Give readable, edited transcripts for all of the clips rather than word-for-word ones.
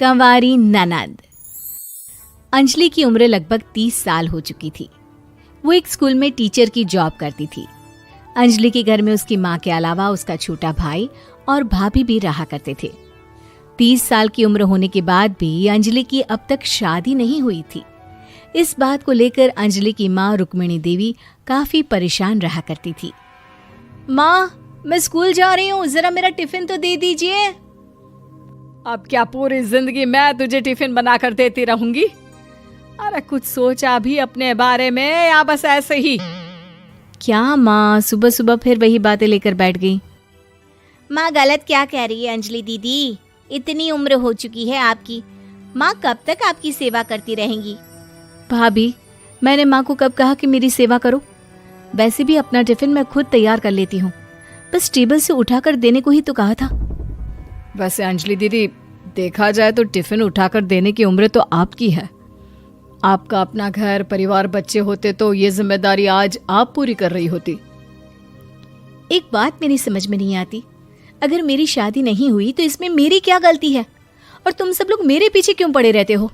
कंवारी ननद। अंजलि की उम्र लगभग 30 साल हो चुकी थी। वो एक स्कूल में टीचर की जॉब करती थी। अंजलि के घर में उसकी माँ के अलावा उसका छोटा भाई और भाभी भी रहा करते थे। 30 साल की उम्र होने के बाद भी अंजलि की अब तक शादी नहीं हुई थी। इस बात को लेकर अंजलि की माँ रुक्मिणी देवी काफी परेशान रहा करती थी। माँ, मैं स्कूल जा रही हूँ, जरा मेरा टिफिन तो दे दीजिए। अब क्या पूरी जिंदगी मैं तुझे टिफिन बनाकर देती रहूंगी? अरे कुछ सोचा भी अपने बारे में या बस ऐसे ही? क्या माँ, सुबह सुबह फिर वही बातें लेकर बैठ गई। माँ गलत क्या कह रही है अंजलि दीदी? इतनी उम्र हो चुकी है आपकी, माँ कब तक आपकी सेवा करती रहेंगी? भाभी, मैंने माँ को कब कहा कि मेरी सेवा करो? वैसे भी अपना टिफिन मैं खुद तैयार कर लेती हूँ, बस टेबल से उठाकर देने को ही तो कहा था। वैसे अंजलि दीदी, देखा जाए तो टिफिन उठाकर देने की उम्र तो आपकी है। आपका अपना घर परिवार बच्चे होते तो ये जिम्मेदारी आज आप पूरी कर रही होती। एक बात मेरी समझ में नहीं आती, अगर मेरी शादी नहीं हुई तो इसमें मेरी क्या गलती है और तुम सब लोग मेरे पीछे क्यों पड़े रहते हो?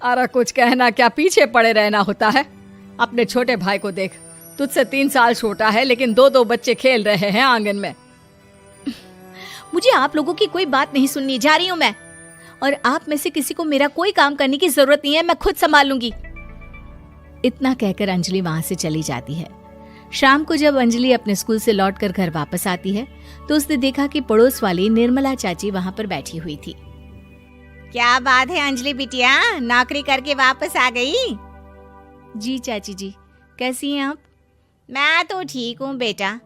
अरे कुछ कहना क्या पीछे पड़े रहना होता है? अपने छोटे भाई को देख, तुझसे 3 साल छोटा है लेकिन 2 बच्चे खेल रहे हैं आंगन में। मुझे आप लोगों की कोई बात नहीं सुननी, जा रही हूँ मैं। और आप में से किसी को मेरा कोई काम करने की जरूरत नहीं है, मैं खुद संभाल लूंगी। इतना कहकर अंजलि वहां से चली जाती है। शाम को जब अंजलि अपने स्कूल से लौटकर घर वापस आती है तो उसने देखा कि पड़ोस वाली निर्मला चाची वहां पर बैठी हुई थी। क्या बात है अंजलि बिटिया, नौकरी करके वापस आ गई? जी चाची जी, कैसी हैं आप? मैं तो ठीक हूँ बेटा,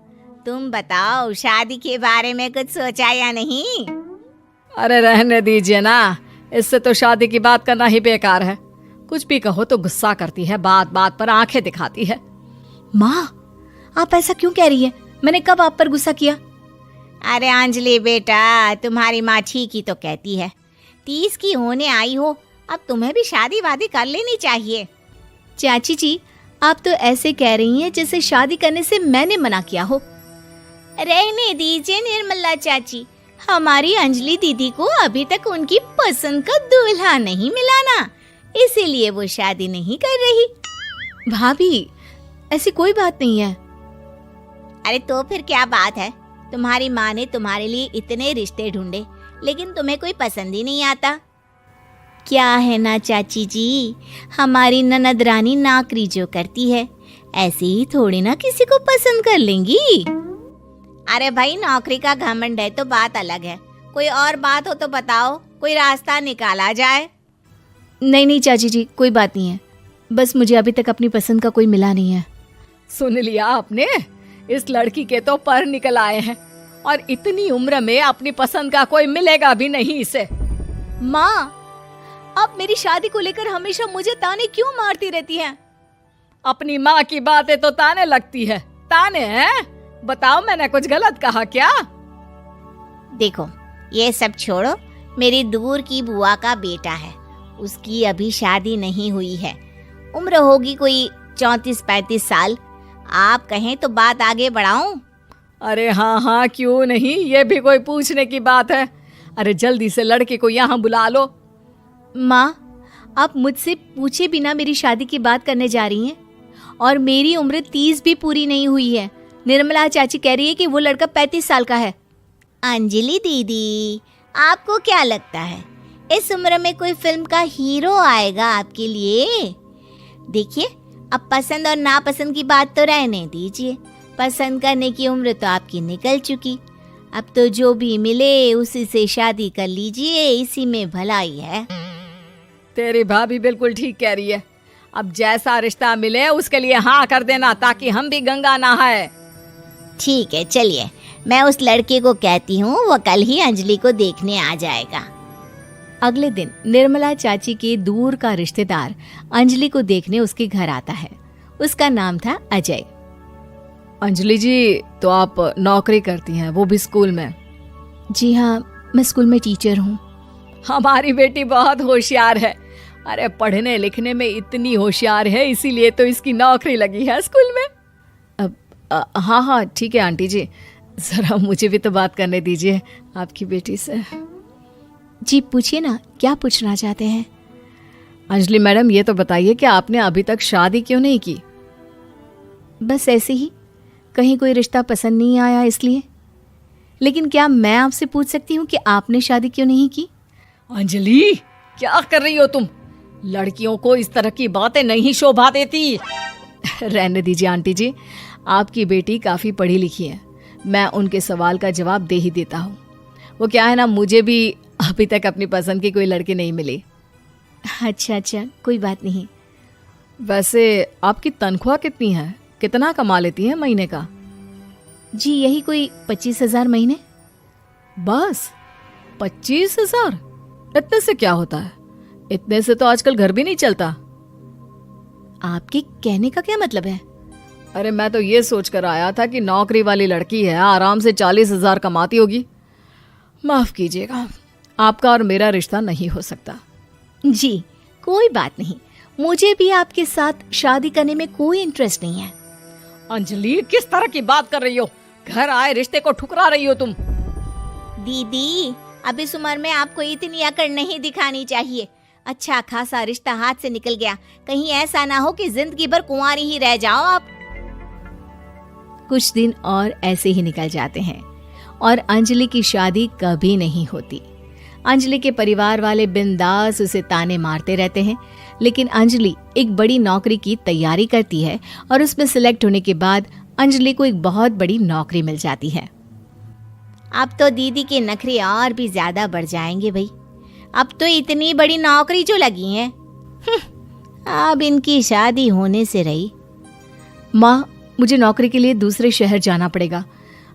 तुम बताओ शादी के बारे में कुछ सोचा या नहीं? अरे रहने दीजिए ना, इससे तो शादी की बात करना ही बेकार है। कुछ भी कहो तो गुस्सा करती है, बात बात पर आंखें दिखाती है। माँ, आप ऐसा क्यों कह रही है? मैंने कब आप पर गुस्सा किया? अरे अंजलि बेटा, तुम्हारी माँ ठीक ही तो कहती है। 30 की होने आई हो, अब तुम्हें भी शादी वादी कर लेनी चाहिए। चाची जी, आप तो ऐसे कह रही हैं जैसे शादी करने से मैंने मना किया हो। रहने दीजिए निर्मला चाची, हमारी अंजलि दीदी को अभी तक उनकी पसंद का दूल्हा नहीं मिला ना, इसीलिए वो शादी नहीं कर रही। भाभी, ऐसी कोई बात नहीं है। अरे तो फिर क्या बात है? तुम्हारी माँ ने तुम्हारे लिए इतने रिश्ते ढूंढे लेकिन तुम्हें कोई पसंद ही नहीं आता। क्या है ना चाची जी, हमारी ननद रानी नौकरी जो करती है, ऐसे ही थोड़ी ना किसी को पसंद कर लेंगी। अरे भाई, नौकरी का घमंड है तो बात अलग है, कोई और बात हो तो बताओ, कोई रास्ता निकाला जाए। नहीं नहीं चाची जी, कोई बात नहीं है, बस मुझे अभी तक अपनी पसंद का कोई मिला नहीं है। सुन लिया आपने? इस लड़की के तो पर निकल आए हैं और इतनी उम्र में अपनी पसंद का कोई मिलेगा भी नहीं इसे। माँ, आप मेरी शादी को लेकर हमेशा मुझे ताने क्यों मारती रहती हैं? अपनी माँ की बातें तो ताने लगती है। ताने हैं? बताओ, मैंने कुछ गलत कहा क्या? देखो, ये सब छोड़ो, मेरी दूर की बुआ का बेटा है, उसकी अभी शादी नहीं हुई है, उम्र होगी कोई 34-35 साल। आप कहें तो बात आगे बढ़ाऊं? अरे हाँ हाँ, क्यों नहीं, ये भी कोई पूछने की बात है। अरे जल्दी से लड़के को यहाँ बुला लो। माँ, आप मुझसे पूछे बिना मेरी शादी की बात करने जा रही हैं और मेरी उम्र 30 भी पूरी नहीं हुई है। निर्मला चाची कह रही है कि वो लड़का 35 साल का है। अंजलि दीदी, आपको क्या लगता है इस उम्र में कोई फिल्म का हीरो आएगा आपके लिए? देखिए, अब पसंद और नापसंद की बात तो रहने दीजिए, पसंद करने की उम्र तो आपकी निकल चुकी। अब तो जो भी मिले उसी से शादी कर लीजिए, इसी में भलाई है। तेरी भाभी बिल्कुल ठीक कह रही है। अब जैसा रिश्ता मिले उसके लिए हाँ कर देना, ताकि हम भी गंगा नहाए। ठीक है, चलिए मैं उस लड़के को कहती हूँ, वो कल ही अंजलि को देखने आ जाएगा। अगले दिन निर्मला चाची के दूर का रिश्तेदार अंजलि को देखने उसके घर आता है। उसका नाम था अजय। अंजलि जी, तो आप नौकरी करती हैं, वो भी स्कूल में? जी हाँ, मैं स्कूल में टीचर हूँ। हमारी बेटी बहुत होशियार है। अरे पढ़ने लिखने में इतनी होशियार है, इसीलिए तो इसकी नौकरी लगी है स्कूल में। हाँ हाँ ठीक है आंटी जी, जरा मुझे भी तो बात करने दीजिए आपकी बेटी से। जी पूछिए ना, क्या पूछना चाहते हैं? अंजलि मैडम, ये तो बताइए कि आपने अभी तक शादी क्यों नहीं की? बस ऐसे ही, कहीं कोई रिश्ता पसंद नहीं आया इसलिए। लेकिन क्या मैं आपसे पूछ सकती हूँ कि आपने शादी क्यों नहीं की? अंजलि, क्या कर रही हो तुम? लड़कियों को इस तरह की बातें नहीं शोभा देती। रहने दीजिए आंटी जी, आपकी बेटी काफ़ी पढ़ी लिखी है, मैं उनके सवाल का जवाब दे ही देता हूँ। वो क्या है ना, मुझे भी अभी तक अपनी पसंद की कोई लड़की नहीं मिली। अच्छा, कोई बात नहीं। वैसे आपकी तनख्वाह कितनी है? कितना कमा लेती हैं महीने का? जी यही कोई 25,000 महीने। बस 25,000? इतने से क्या होता है? इतने से तो आजकल घर भी नहीं चलता। आपके कहने का क्या मतलब है? अरे मैं तो ये सोच कर आया था कि नौकरी वाली लड़की है, आराम से 40,000 कमाती होगी। माफ कीजिएगा, आपका और मेरा रिश्ता नहीं हो सकता। जी कोई बात नहीं, मुझे भी आपके साथ शादी करने में कोई इंटरेस्ट नहीं है। अंजलि, किस तरह की बात कर रही हो? घर आए रिश्ते को ठुकरा रही हो तुम। दीदी, अब इस उम्र में आपको इतनी अकड़ नहीं दिखानी चाहिए। अच्छा खासा रिश्ता हाथ से निकल गया, कहीं ऐसा ना हो कि जिंदगी भर कुंवारी ही रह जाओ आप। कुछ दिन और ऐसे ही निकल जाते हैं और अंजलि की शादी कभी नहीं होती। अंजलि के परिवार वाले बिंदास उसे ताने मारते रहते हैं, लेकिन अंजलि एक बड़ी नौकरी की तैयारी करती है और उसमें सिलेक्ट होने के बाद अंजलि को एक बहुत बड़ी नौकरी मिल जाती है। अब तो दीदी के नखरे और भी ज्यादा बढ़ जाएंगे भाई। अब तो इतनी बड़ी नौकरी जो लगी है, अब इनकी शादी होने से रही। माँ, मुझे नौकरी के लिए दूसरे शहर जाना पड़ेगा।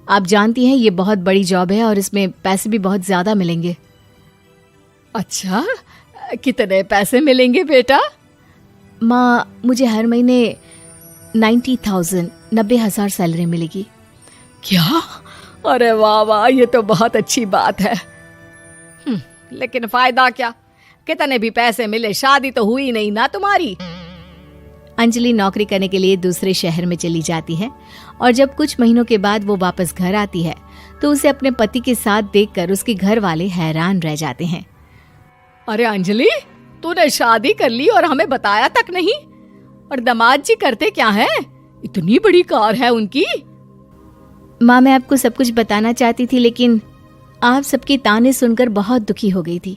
आप जानती हैं ये बहुत बड़ी जॉब है और इसमें पैसे भी बहुत ज्यादा मिलेंगे। अच्छा, कितने पैसे मिलेंगे बेटा? माँ, मुझे हर महीने 90,000 सैलरी मिलेगी। क्या? अरे वाह वाह, ये तो बहुत अच्छी बात है। लेकिन फायदा क्या? कितने भी पैसे मिले, शादी तो हुई नहीं ना तुम्हारी। अंजलि नौकरी करने के लिए दूसरे शहर में चली जाती है और जब कुछ महीनों के बाद वो वापस घर आती है तो उसे अपने पति के साथ देखकर उसके घर वाले हैरान रह जाते हैं। अरे अंजलि, तूने शादी कर ली और हमें बताया तक नहीं। और दामाद जी करते क्या है? इतनी बड़ी कार है उनकी। माँ, मैं आपको सब कुछ बताना चाहती थी, लेकिन आप सबके ताने सुनकर बहुत दुखी हो गई थी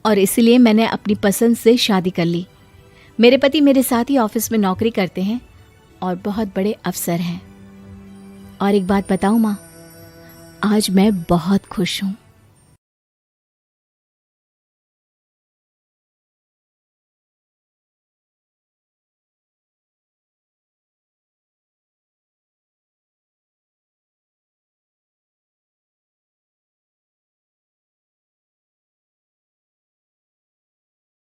और इसलिए मैंने अपनी पसंद से शादी कर ली। मेरे पति मेरे साथ ही ऑफिस में नौकरी करते हैं और बहुत बड़े अफसर हैं। और एक बात बताऊं माँ, आज मैं बहुत खुश हूँ।